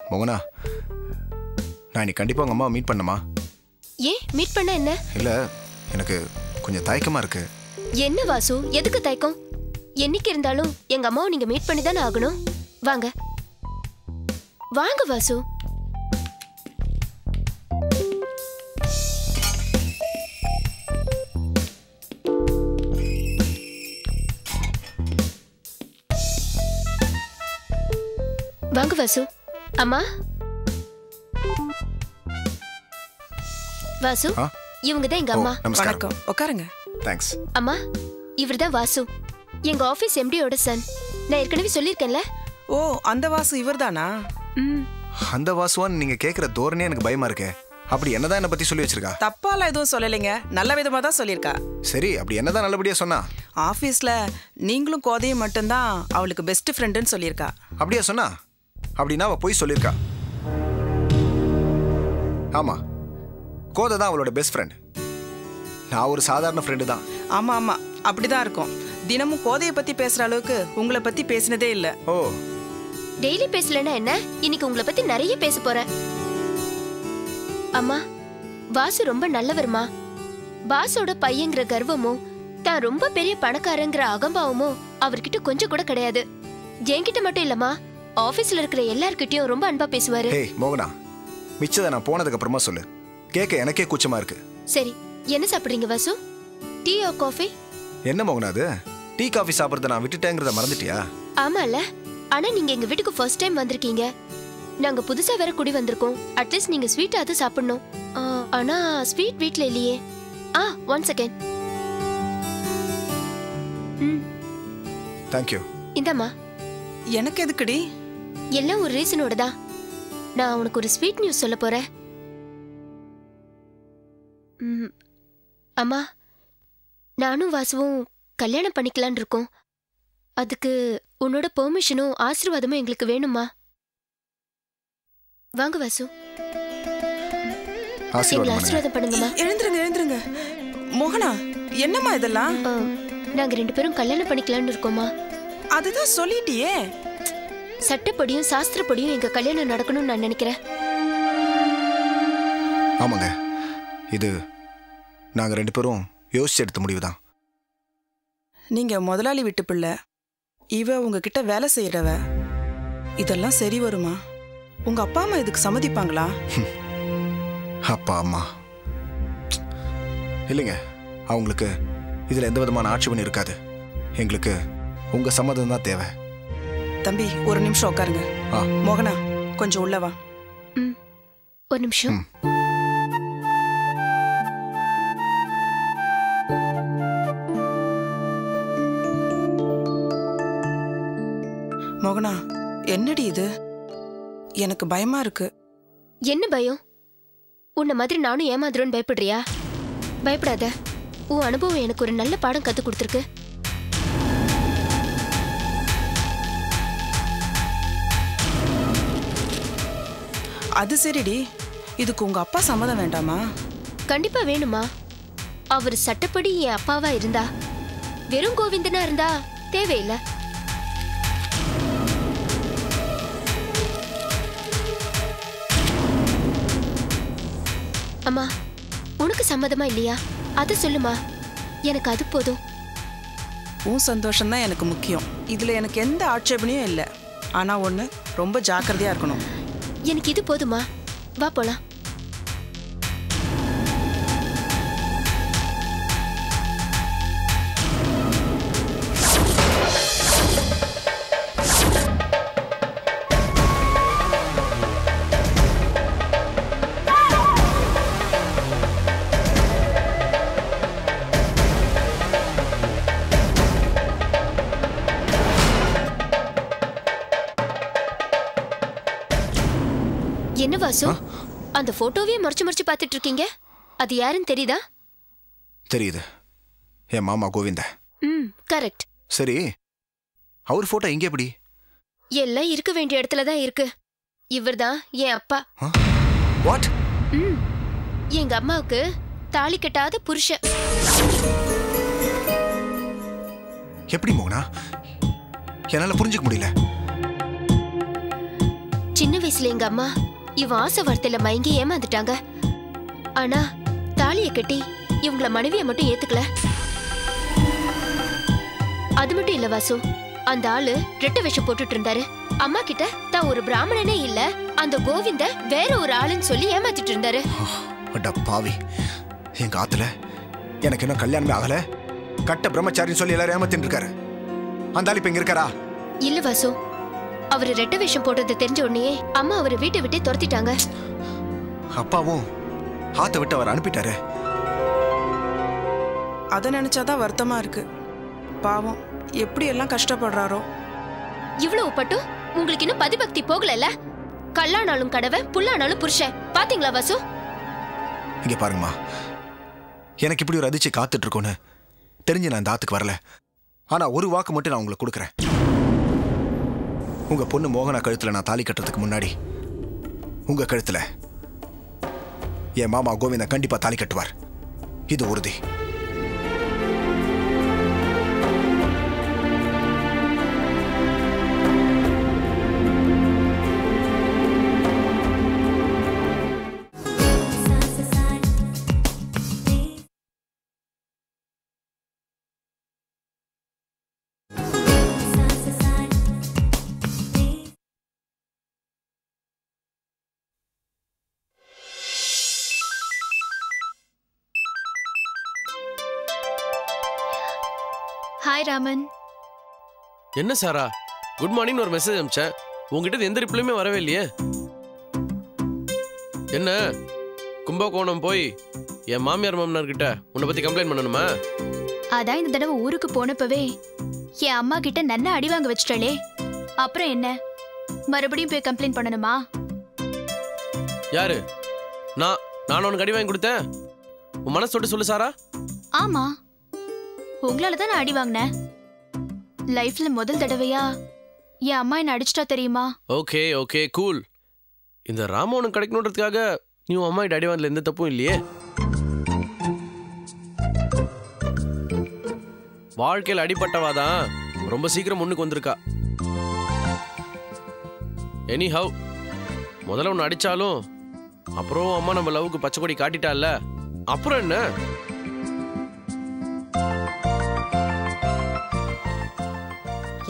மோகனா, நான் இன்னைக்கு கண்டிப்பாக உங்கள் அம்மாவை மீட் பண்ணமா? ஏன் மீட் பண்ண என்ன? இல்லை, எனக்கு கொஞ்சம் தயக்கமாக இருக்கு. என்ன வாசு, எதுக்கு தயக்கம்? என்னைக்கு இருந்தாலும் எங்க அம்மாவை நீங்க மீட் பண்ணி தானே ஆகணும். வாங்க வாங்க வாசு. வாங்க வாசு. அம்மா வாசு, இவங்க தான் எங்க அம்மா. வணக்கம், உட்காருங்க. தேங்க்ஸ். அம்மா, இவர்தான் வாசு, எங்க ஆபீஸ் எம்டியோட சன். நான் ஏற்கனவே சொல்லியிருக்கேன்ல. ஓ, அந்த வாசு இவர்தானா? அந்த வாசுவான்னு நீங்க கேக்குற தோரணே எனக்கு பயமா இருக்கு. அப்படி என்னதான் என்ன பத்தி சொல்லி வச்சிருக்கா? தப்பால எதுவும் சொல்லலைங்க, நல்ல விதமா தான் சொல்லியிருக்கா. சரி, அப்படி என்னதான் நல்லபடியா சொன்னா? ஆபீஸ்ல நீங்களும் கோதையும் மட்டும்தான் அவளுக்கு பெஸ்ட் ஃப்ரெண்டுன்னு சொல்லியிருக்கா. அப்படியா சொன்னா? அப்படின்னா அவ போய் சொல்லியிருக்கா. ஆமா, கோதை தான் அவளோட பெஸ்ட் ஃப்ரெண்ட். நான் ஒரு சாதாரண ஃப்ரெண்டு தான். ஆமா ஆமா, அப்படிதான் இருக்கும். தினமும் கோதையை பத்தி பேசுற அளவுக்கு உங்களை பத்தி பேசினதே இல்ல. ஓ, டெய்லி பேசலன்னா என்ன, இன்னைக்கு உங்களை பத்தி நிறைய பேச போறேன். அம்மா, வாசு ரொம்ப நல்லவருமா. பாஸோட பையங்கிற கர்வமும் தான் ரொம்ப பெரிய பணக்காரங்கிற அகம்பாவமும் அவர்கிட்ட கொஞ்சம் கூட கிடையாது. என்கிட்ட மட்டும் இல்லம்மா, ஆபீஸ்ல இருக்கிற எல்லார்கிட்டயும் ரொம்ப அன்பா பேசுவாரு. ஹே மோகனா, மிச்சதை நான் போனதுக்கு அப்புறமா சொல்லு. கேட்க எனக்கே கூச்சமா இருக்கு. சரி, என்ன சாப்பிடுறீங்க வாசு? டீ ஆ காஃபி? என்ன மோகனா அது? டீ காஃபி சாப்பிடுறத நான் விட்டுட்டேங்கிறத மறந்துட்டியா? ஆமால, ஆனா நீங்க எங்க வீட்டுக்கு ஃபர்ஸ்ட் டைம் வந்திருக்கீங்க. நாங்க புதுசா வேற குடி வந்திருக்கோம். அட்லீஸ்ட் நீங்க ஸ்வீட்டாவது சாப்பிடணும். ஆனா ஸ்வீட் வீட்ல இல்லையே. One second. தேங்க்யூ. இந்தம்மா. எனக்கு எதுக்குடி? எல்லாம் ஒரு ரீசனோட தான். நான் உனக்கு ஒரு ஸ்வீட் நியூஸ் சொல்ல போறேன். அம்மா, நானும் வாசுவும் கல்யாணம் பண்ணிக்கலான் இருக்கோம். அதுக்கு உன்னோட பெர்மிஷனும் ஆசீர்வாதமும் எங்களுக்கு வேணுமா? வாங்க வாசு, எங்களை ஆசீர்வாதம் பண்ணுங்கம்மா. எழுந்துருங்க எழுந்துருங்க. மோகனா, என்னம்மா இதெல்லாம்? நாங்க 2 பேரும் கல்யாணம் பண்ணிக்கலான்னு இருக்கோமா. அதுதான் சொல்லிட்டியே. சட்டப்படியும் சாஸ்திரப்படியும் எங்க கல்யாணம் நடக்கணும்னு நான் நினைக்கிறேன். ஆமாங்க, இது நாங்க 2 பேரும் யோசிச்சு எடுத்த முடிவுதான். நீங்க முதலாளி வீட்டு பிள்ளை, இவ உங்ககிட்ட வேலை செய்யறவ. இதெல்லாம் சரி வருமா? உங்க அப்பா அம்மா இதுக்கு சம்மதிப்பாங்களா? அப்பா அம்மா இல்லைங்க, அவங்களுக்கு இதுல எந்த விதமான ஆட்சேபம் இருக்காது. எங்களுக்கு உங்க சம்மதம் தான் தேவை. தம்பி, ஒரு நிமிஷம் உட்காருங்க. மோகனா, கொஞ்சம் உள்ள வா. ஒரு நிமிஷம். மோகனா, என்னடி இது? எனக்கு பயமா இருக்கு. என்ன பயம்? உன்ன மாதிரி நானும் ஏமாந்துருன்னு பயப்படுறியா? பயப்படாத, உன் அனுபவம் எனக்கு ஒரு நல்ல பாடம் கத்து கொடுத்துருக்கு. அது சரிடி, இதுக்கு உங்க அப்பா சம்மதம் வேண்டாமா? கண்டிப்பா வேணுமா. அவர் சட்டப்படி என் அப்பாவா இருந்தா, வெறும் கோவிந்தனா இருந்தா தேவையில்லை. அம்மா, உனக்கு சம்மதமா இல்லையா? அது சொல்லுமா, எனக்கு அது போதும். உன் சந்தோஷம் தான் எனக்கு முக்கியம். இதுல எனக்கு எந்த ஆட்சேபனையும் இல்லை. ஆனா ஒண்ணு, ரொம்ப ஜாக்கிரதையா இருக்கணும். எனக்கு இது போதுமா, வா போலாம். என்ன வாசு, அந்த போட்டோவே மறைச்சு மறைச்சு பார்த்துட்டு இருக்கீங்க? அது யாருன்னு தெரியுதா? தெரியுது, என் மாமா கோவிந்த. கரெக்ட். சரி, அவர் போட்டோ இங்க எப்படி? எல்லாம் இருக்க வேண்டிய இடத்துல தான் இருக்கு. இவர்தான் என் அப்பா. வாட்? எங்க அம்மாவுக்கு தாலி கட்டாத புருஷன். எப்படி மோகனா? என்னால புரிஞ்சுக்க முடியல. சின்ன வயசுல எங்க அம்மா இவன் ஆசை வார்த்தையில மயங்கி ஏமாந்துட்டாங்க. ஆனா தாலியை கட்டி இவங்கள மனைவியை மட்டும் ஏத்துக்கல. அது மட்டும் இல்ல வாசு, அந்த ஆளு ரெட்டை வேஷம் போட்டுட்டு இருந்தாரு. அம்மா கிட்ட தான் ஒரு பிராமணனே இல்ல, அந்த கோவிந்த வேற ஒரு ஆளுன்னு சொல்லி ஏமாத்திட்டு இருந்தாரு. பாவி, எங்க ஆத்துல எனக்கு இன்னும் கல்யாணமே ஆகல, கட்ட பிரம்மச்சாரின்னு சொல்லி எல்லாரும் ஏமாத்திட்டு இருக்காரு. அந்த ஆள் இப்ப இங்க இருக்காரா? இல்ல வாசு, அவரு ரெட்டை வேஷம் போட்டதை தெரிஞ்ச உடனே அம்மா அவரை வீட்டை விட்டு துரத்திட்டாங்க. அப்பாவும் ஆத்த விட்டு அவர் அனுப்பிட்டாரு. அதை நினைச்சாதான் வருத்தமா இருக்கு. பாவம், எப்படி எல்லாம் கஷ்டப்படுறாரோ. இவ்வளவு பட்டும் உங்களுக்கு இன்னும் பதிபக்தி போகல. கல்லானாலும் கடவை, புல்லானாலும் புருஷன். பாத்தீங்களா வாசு? இங்க பாருங்கம்மா, எனக்கு இப்படி ஒரு அதிர்ச்சி காத்துட்டு இருக்கோன்னு தெரிஞ்சு நான் இந்த ஆத்துக்கு வரல. ஆனா ஒரு வாக்கு மட்டும் நான் உங்களுக்கு கொடுக்குறேன். உங்க பொண்ணு மோகனா கழுத்துல நான் தாலி கட்டுறதுக்கு முன்னாடி உங்க கழுத்துல என் மாமா கோவிந்தா கண்டிப்பா தாலி கட்டுவார். இது உறுதி. ஹாய் ராமன். என்ன சாரா, குட் மார்னிங் ஒரு மெசேஜ் அனுப்பிச்சேன், உங்ககிட்ட எந்த ரிப்ளையுமே வரவே இல்லையே. என்ன கும்பகோணம் போய் என் மாமியார் மாமனார் கிட்ட உன்னை பத்தி கம்ப்ளைண்ட் பண்ணணுமா? அதான் இந்த தடவை ஊருக்கு போனப்பவே என் அம்மா கிட்ட நன்னா அடி வாங்க வச்சிட்டாளே, அப்புறம் என்ன மறுபடியும் போய் கம்ப்ளைண்ட் பண்ணணுமா? யாரு? நான் உனக்கு அடி வாங்கி கொடுத்தேன்? உன் மனசு தொட்டு சொல்லு சாரா. ஆமா, உங்களால தான் நான் அடி வாங்கினேன். லைஃப்ல முதல் தடவையா என் அம்மா என்ன அடிச்சிட்டா தெரியுமா? Okay okay cool. இந்த ராம உனக்கு கிடைக்கணுன்றதுக்காக நீ உன் அம்மா கிட்ட அடி வாங்கல, எந்த தப்பும் இல்லையே. வாழ்க்கையில் அடிபட்டவாதான் ரொம்ப சீக்கிரம் முன்னுக்கு வந்திருக்கா. எனி ஹவ், முதல்ல ஒன்று அடிச்சாலும் அப்புறம் அம்மா நம்ம லவ்வுக்கு பச்சை கொடி காட்டிட்டால, அப்புறம் என்ன?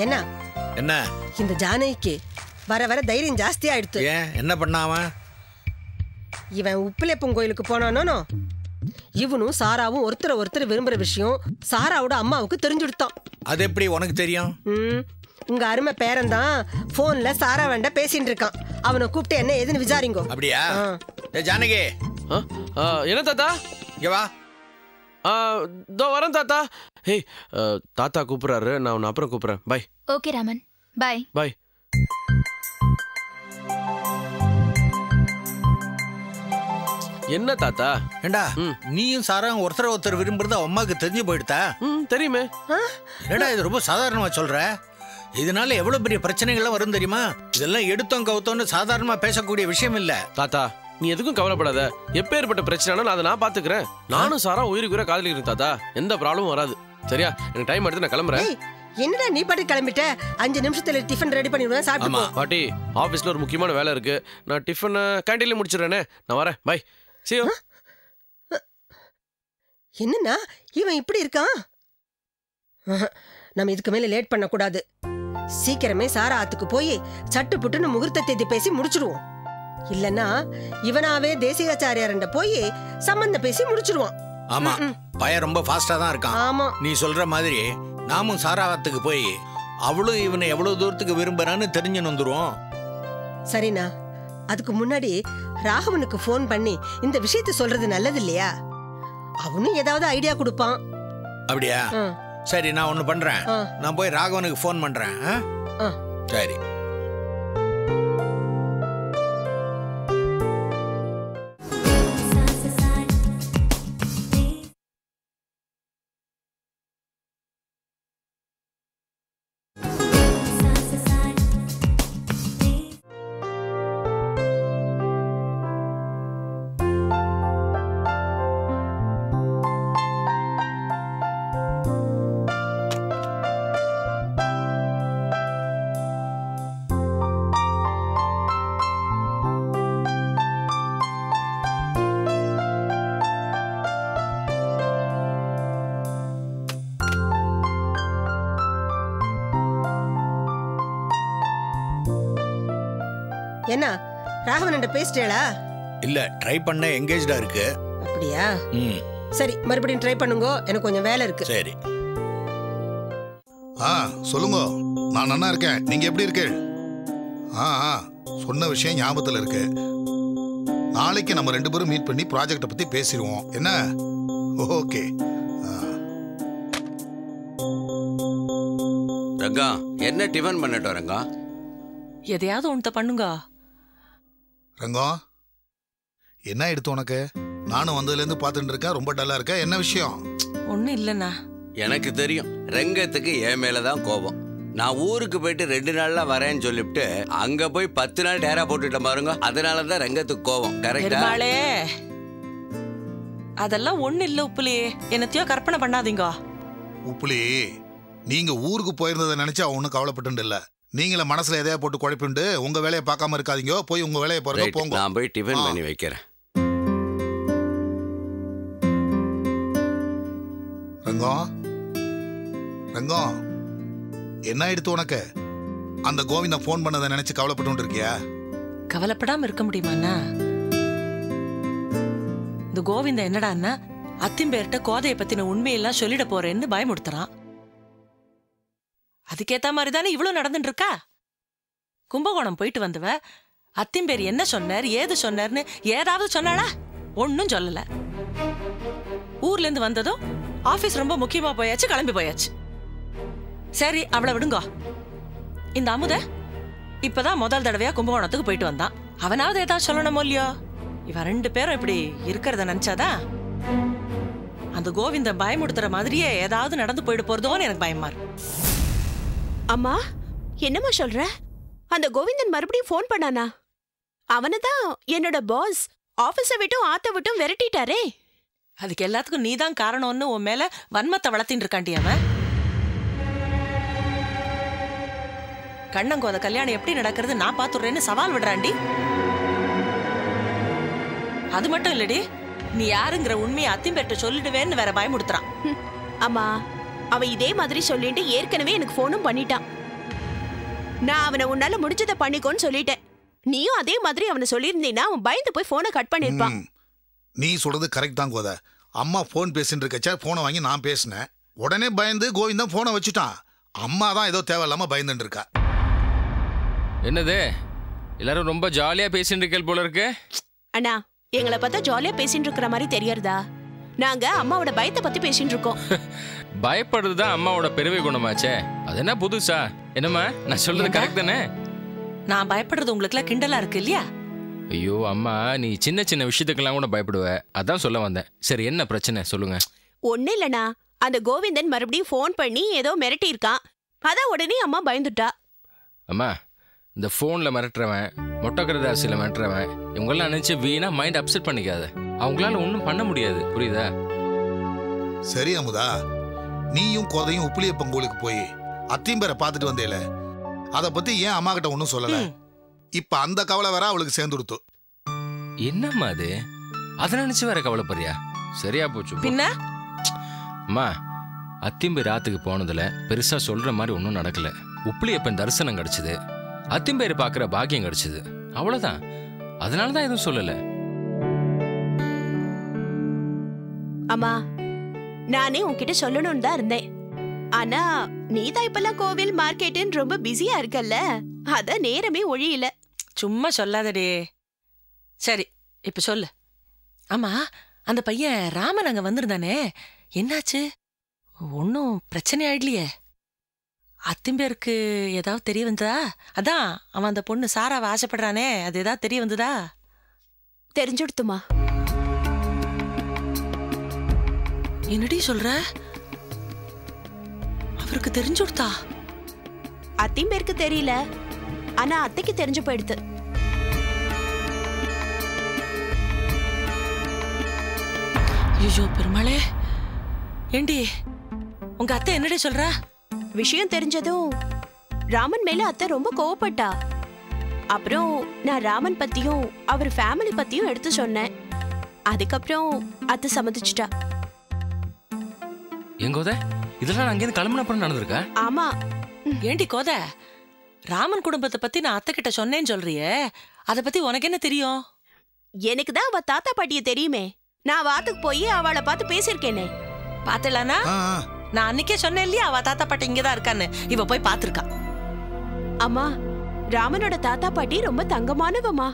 என்ன என்ன இந்த ஜானகிக்கு வர வர தைரியம் ஜாஸ்தி ஆயிடுத்து. ஏன் என்ன பண்ணாம? இவன் உப்பிலேப்பம் கோயிலுக்கு போனானோ, இவனும் சாராவும் ஒருத்தர் விரும்புற விஷயம் சாராவோட அம்மாவுக்கு தெரிஞ்சுடுத்தான். அது எப்படி உனக்கு தெரியும்? உங்க அருமை பேரன் தான் போன்ல சாரா வேண்ட பேசிட்டு இருக்கான். அவனை கூப்பிட்டு என்ன ஏதுன்னு விசாரிங்கோ. அப்படியா? ஜானகி, என்ன தாத்தா? இங்க வா. இதோ வரேன் தாத்தா. ஹேய், தாத்தா கூப்பிடுறாரு, நான் உன்னை அப்புறம் கூப்பிடுறேன். Bye. Okay Raman, bye bye. என்ன தாத்தா? ஏண்டா நீயும் சாராவும் ஒருத்தர் விரும்புறது அம்மாவுக்கு தெரிஞ்சு போயிடுதா? தெரியுமே. ஏடா இது ரொம்ப சாதாரணமா சொல்ற? இதனால எவ்வளவு பெரிய பிரச்சனைகள்லாம் வரும் தெரியுமா? இதெல்லாம் எடுத்தோம் கவுத்தோன்னு சாதாரணமா பேசக்கூடிய விஷயம் இல்ல தாத்தா. நீ எதுக்கும் கவலைப்படாத. எப்பேற்பட்ட பிரச்சனைனாலும் அதை நான் பாத்துக்கிறேன். நானும் சாரா உயிருக்குற காதலிக்கிறேன் தாத்தா. எந்த ப்ராப்ளமும் வராது. சரியா? எனக்கு டைம் எடுத்து நான் கிளம்புறேன். என்னடா நீ பாட்டு கிளம்பிட்ட? 5 நிமிஷத்துல டிஃபன் ரெடி பண்ணிடுவேன், சாப்பிட்டு போ. பாட்டி, ஆபீஸ்ல ஒரு முக்கியமான வேலை இருக்கு. நான் டிஃபன் கேண்டீன்ல முடிச்சிடுறேனே. நான் வரேன். பை. See you. என்னன்னா இவன் இப்படி இருக்கான்? நம்ம இதுக்கு மேல லேட் பண்ண கூடாது. சீக்கிரமே சாரா ஆத்துக்கு போய் சட்டு புட்டுன்னு முகூர்த்த தேதி பேசி முடிச்சிடுவோம். இல்லன்னா இவனாவே தேசிகாச்சாரியாரண்ட போய் சம்பந்தம் பேசி முடிச்சிடுவான். ஆமா, பையன் ரொம்ப ஃபாஸ்டா தான் இருக்கான். ஆமா, நீ சொல்ற மாதிரி நாமும் சாராவாத்துக்கு போய் அவளும் இவனை எவ்வளவு தூரத்துக்கு விரும்புறான்னு தெரிஞ்சு வந்துருவோம். சரிண்ணா. அதுக்கு முன்னாடி ராகவனுக்கு போன் பண்ணி இந்த விஷயத்தை சொல்றது நல்லது இல்லையா? அவனும் ஏதாவது ஐடியா கொடுப்பான். அப்படியா? சரி, நான் ஒண்ணு பண்றேன். நான் போய் ராகவனுக்கு போன் பண்றேன். சரி. என்ன ராகவன் பேசிட்டேளா? இல்ல, ட்ரை பண்ண எங்கேஜ்டா இருக்கு. அப்படியா? சரி, மறுபடியும் ட்ரை பண்ணுங்க, எனக்கு கொஞ்சம் வேலை இருக்கு. சரி. சொல்லுங்க. நான் நல்லா இருக்கேன். நீங்க எப்படி இருக்கீங்க? சொன்ன விஷயம் ஞாபகத்துல இருக்கு. நாளைக்கு நம்ம 2 பேரும் மீட் பண்ணி ப்ராஜெக்ட பத்தி பேசிடுவோம். என்ன? ஓகே. ரங்கா, என்ன டிஃபன் பண்ணிட்டு ரங்கா? எதையாவது ஒன்று பண்ணுங்க. ரங்கம், என்ன எடுத்து உனக்கு? நானும் வந்ததுல இருந்து பாத்துட்டு இருக்கேன். ரொம்ப டல்லா இருக்க. என்ன விஷயம்? ஒன்னும் இல்லைண்ணா. எனக்கு தெரியும், ரங்கத்துக்கு என் மேலதான் கோபம். நான் ஊருக்கு போயிட்டு 2 நாள்ல வரேன்னு சொல்லிவிட்டு அங்க போய் 10 நாள் டேரா போட்டுட்ட பாருங்க. அதனாலதான் ரங்கத்துக்கு கோபம். கரெக்டா? அதெல்லாம் ஒண்ணு இல்ல உப்புலியே, என்னத்தையோ கற்பனை பண்ணாதீங்க. உப்புலி, நீங்க ஊருக்கு போயிருந்ததை நினைச்சு அவன் ஒன்னும் கவலைப்பட்டு இல்ல. நீங்கள மனசுல எதையா போட்டு குழப்பிண்டு உங்க வேலையை பார்க்காம இருக்காதீங்க. போய் உங்க வேலையை பாருங்க. போங்க. நான் போய் டிஃபன் பண்ணி வைக்கிறேன். ரங்கம், ரங்கம், என்ன எடுத்து உனக்கு? அந்த கோவிந்தன் போன் பண்ணதை நினைச்சு கவலைப்பட்டு இருக்கியா? கவலைப்படாம இருக்க முடியுமாண்ணா? இந்த கோவிந்தன் என்னடான்னா அத்திம்பேர்ட்ட கோதையை பத்தின உண்மையெல்லாம் சொல்லிட போறேன்னு பயமுடுத்துறான். அதுக்கேத்த மாதிரி தானே இவ்வளவு நடந்துட்டு இருக்கா. கும்பகோணம் போயிட்டு வந்தவ அத்திம்பேர் என்ன சொன்னார் ஏது சொன்னார்னு ஏதாவது சொன்னாளா? ஒன்னும் சொல்லல. ஊர்ல இருந்து வந்ததும் ஆபீஸ் ரொம்ப முக்கியமா போயாச்சு, கிளம்பி போயாச்சு. சரி, அவளை விடுங்க. இந்த அமுத இப்பதான் முதல் தடவையா கும்பகோணத்துக்கு போயிட்டு வந்தான். அவனாவது ஏதாவது சொல்லணுமோ இல்லையோ? இவ 2 பேரும் இப்படி இருக்கிறத நினைச்சாதான் அந்த கோவிந்தன் பயமுடுத்துற மாதிரியே ஏதாவது நடந்து போயிட்டு போறதோன்னு எனக்கு பயமா இருக்கு. அம்மா, என்னம்மா சொல்ற? அந்த கோவிந்தன் மறுபடியும் போன் பண்ணானா? அவனதான் என்னோட பாஸ் ஆபீஸை விட்டும் ஆத்த விட்டும் விரட்டிட்டாரே. அதுக்கு எல்லாத்துக்கும் நீதான் காரணம்னு உன் மேல வன்மத்தை வளர்த்தின்னு இருக்காண்டி அவன். கண்ணங்கோத கல்யாணம் எப்படி நடக்கிறது நான் பாத்துடுறேன்னு சவால் விடுறாண்டி. அது மட்டும் இல்லடி, நீ யாருங்கிற உண்மையை அத்திம்பேர்ட்ட சொல்லிடுவேன்னு வேற பயமுடுத்துறான். அம்மா, அவன் இதே மாதிரி சொல்லிட்டு ஏற்கனவே எனக்கு போனும் பண்ணிட்டான். நான் அவனை உன்னால முடிஞ்சதை பண்ணிக்கோன்னு சொல்லிட்டேன். நீயும் அதே மாதிரி அவனை சொல்லியிருந்தீன்னா அவன் பயந்து போய் போனை கட் பண்ணிருப்பான். நீ சொல்றது கரெக்ட் தான் கோத. அம்மா போன் பேசிட்டு இருக்கச்சா போனை வாங்கி நான் பேசினேன். உடனே பயந்து கோவிந்தன் போனை வச்சுட்டான். அம்மா தான் ஏதோ தேவையில்லாம பயந்துட்டு இருக்கா. என்னது, எல்லாரும் ரொம்ப ஜாலியா பேசிட்டு இருக்கேள் போல இருக்கு. அண்ணா, எங்களை பார்த்தா ஜாலியா பேசிட்டு இருக்கிற மாதிரி தெரியறதா? நாங்க அம்மாவோட பயத்தை பத்தி பேசிட்டு இருக்கோம். பயப்படுறதுதான் அம்மாவோட பெருமை குணமாச்சே. அது என்ன புதுசா? என்னம்மா, நான் சொல்றது கரெக்ட் தானே? நான் பயப்படுறது உங்களுக்கு எல்லாம் கிண்டலா இருக்கு இல்லையா? ஐயோ அம்மா, நீ சின்ன சின்ன விஷயத்துக்கெல்லாம் கூட பயப்படுவ. அதான் சொல்ல வந்தேன். சரி, என்ன பிரச்சனை சொல்லுங்க. ஒண்ணு இல்லண்ணா, அந்த கோவிந்தன் மறுபடியும் போன் பண்ணி ஏதோ மிரட்டி இருக்கான். அதான் உடனே அம்மா பயந்துட்டா. அம்மா, இந்த போன்ல மிரட்டுறவன், மொட்டக்கரதாசியில மிரட்டுறவன், இவங்கெல்லாம் நினைச்சு வீணா மைண்ட் அப்செட் பண்ணிக்காத. அவங்களால ஒன்றும் பண்ண முடியாது, புரியுதா? சரி அமுதா, நீயும் கோதையும் உப்புளியப்பன் கோயிலுக்கு போய் அத்திம்பேரை பார்த்துட்டு வந்தேல, அதை பத்தி ஏன் அம்மா கிட்ட ஒன்றும் சொல்லல? இப்ப அந்த கவலை வேற அவளுக்கு சேர்ந்துடுத்து. என்னம்மா அது? அதை நினைச்சு வேற கவலைப்படுறியா? சரியா போச்சு. பின்ன அம்மா, அத்திம்பேர் ஆத்துக்கு போனதுல பெருசா சொல்ற மாதிரி ஒன்றும் நடக்கல. உப்புளியப்பன் தரிசனம் கிடைச்சது, அத்திம்பேர் பாக்குற பாக்கியம் கிடைச்சது, அவ்வளவுதான். அதனாலதான் எதுவும் சொல்லல. அம்மா, நானே உன்கிட்ட சொல்லணும்னு தான் இருந்தேன். ஆனா நீதான் இப்பெல்லாம் கோவில் மார்க்கெட்டுன்னு ரொம்ப பிஸியா இருக்கல்ல, அத நேரமே ஒழியல. சும்மா சொல்லாதடே. சரி, இப்ப சொல்லு. ஆமா, அந்த பையன் ராமன் அங்க வந்திருந்தானே, என்னாச்சு? ஒன்னும் பிரச்சனை ஆயிடலையே? அத்திம்பேருக்கு ஏதாவது தெரிய வந்ததா? அதான் அவன் அந்த பொண்ணு சாராவை ஆசைப்படுறானே, அது ஏதாவது தெரிய வந்ததா? தெரிஞ்சுடுத்துமா? என்னடி சொல்ற? அவருக்கு தெரிஞ்சுடுத்தா? அத்திம்பேருக்கு தெரியல, ஆனா அத்தைக்கு தெரிஞ்சு போயிடுது. ஐயோ பெருமாளே, ஏண்டி உங்க அத்தை என்னடி சொல்ற? விஷயம் தெரிஞ்சதும் ராமன் மேல அத்தை ரொம்ப கோவப்பட்டா. அப்புறம் நான் ராமன் பத்தியும் அவர் ஃபேமிலி பத்தியும் எடுத்து சொன்னேன். அதுக்கப்புறம் அத்தை சம்மதிச்சிட்டா. எங்கோத இதெல்லாம் அங்கேருந்து கிளம்புன அப்புறம் நடந்திருக்கா? ஆமா. ஏண்டி கோத, ராமன் குடும்பத்தை பத்தி நான் அத்தை கிட்ட சொன்னேன்னு சொல்றியே, அத பத்தி உனக்கு என்ன தெரியும்? எனக்கு தான் அவ தாத்தா பாட்டிய தெரியுமே. நான் வாத்துக்கு போய் அவளை பார்த்து பேசியிருக்கேனே. பாத்தலானா? நான் அன்னைக்கே சொன்னேன் இல்லையா அவ தாத்தா பாட்டி இங்கதான் இருக்கான்னு. இவ போய் பாத்துருக்கா. அம்மா, ராமனோட தாத்தா பாட்டி ரொம்ப தங்கமானவமா.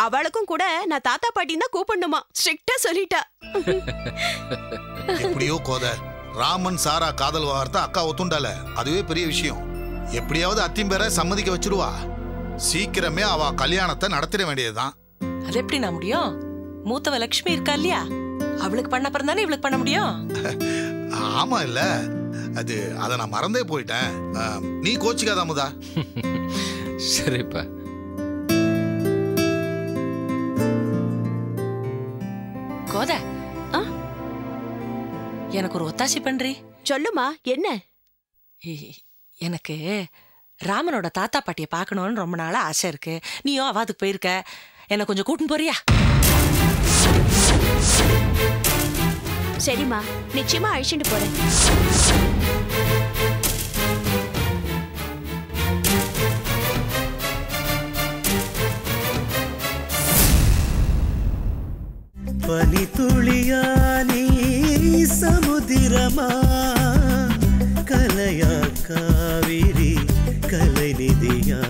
அவளுக்கும் கூட நான் தாத்தா பாட்டி தான் கூப்பிடணுமா. ஸ்ட்ரிக்டா சொல்லிட்டா. எப்படியோ கோத ராமன் சாரா காதல் வார்த்தை அக்கா ஒத்துண்டால, அதுவே பெரிய விஷயம். எப்படியாவது அத்திம்பேரை சம்மதிக்க வச்சிருவா. சீக்கிரமே அவ கல்யாணத்தை நடத்திட வேண்டியதுதான். அது எப்படி நான் முடியும்? மூத்தவ லட்சுமி இருக்கா இல்லையா, அவளுக்கு பண்ண அப்புறம் தானே இவளுக்கு பண்ண முடியும். ஆமா இல்ல, அத நான் மறந்தே போயிட்டேன். நீ கோச்சிக்காத அமுதா. சரிப்பா. கோத, எனக்கு ஒரு ஒத்தாசி பண்றி. சொல்லுமா, என்ன? எனக்கு ராமனோட தாத்தா பாட்டியை பார்க்கணும்னு ரொம்ப நாளா ஆசை இருக்கு. நீயும் அவாதுக்கு போயிருக்க, என்ன கொஞ்சம் கூட்டின்னு போறியா? சரிம்மா, நிச்சயமா அழிச்சுட்டு போறேன். பனி துளியா நீ சமுதிரமா, கலையா காவிரி கலைநிதியா,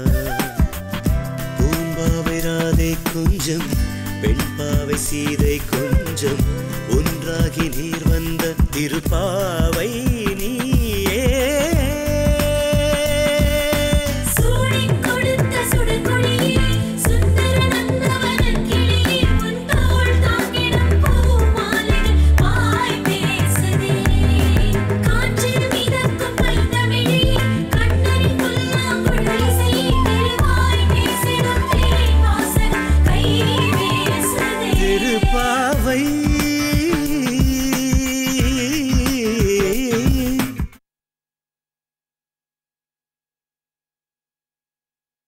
பூம்பாவை ராதை கொஞ்சம் பெண்பாவை சீதை கொஞ்சம் ஒன்றாகி நீர் வந்த திருப்பாவை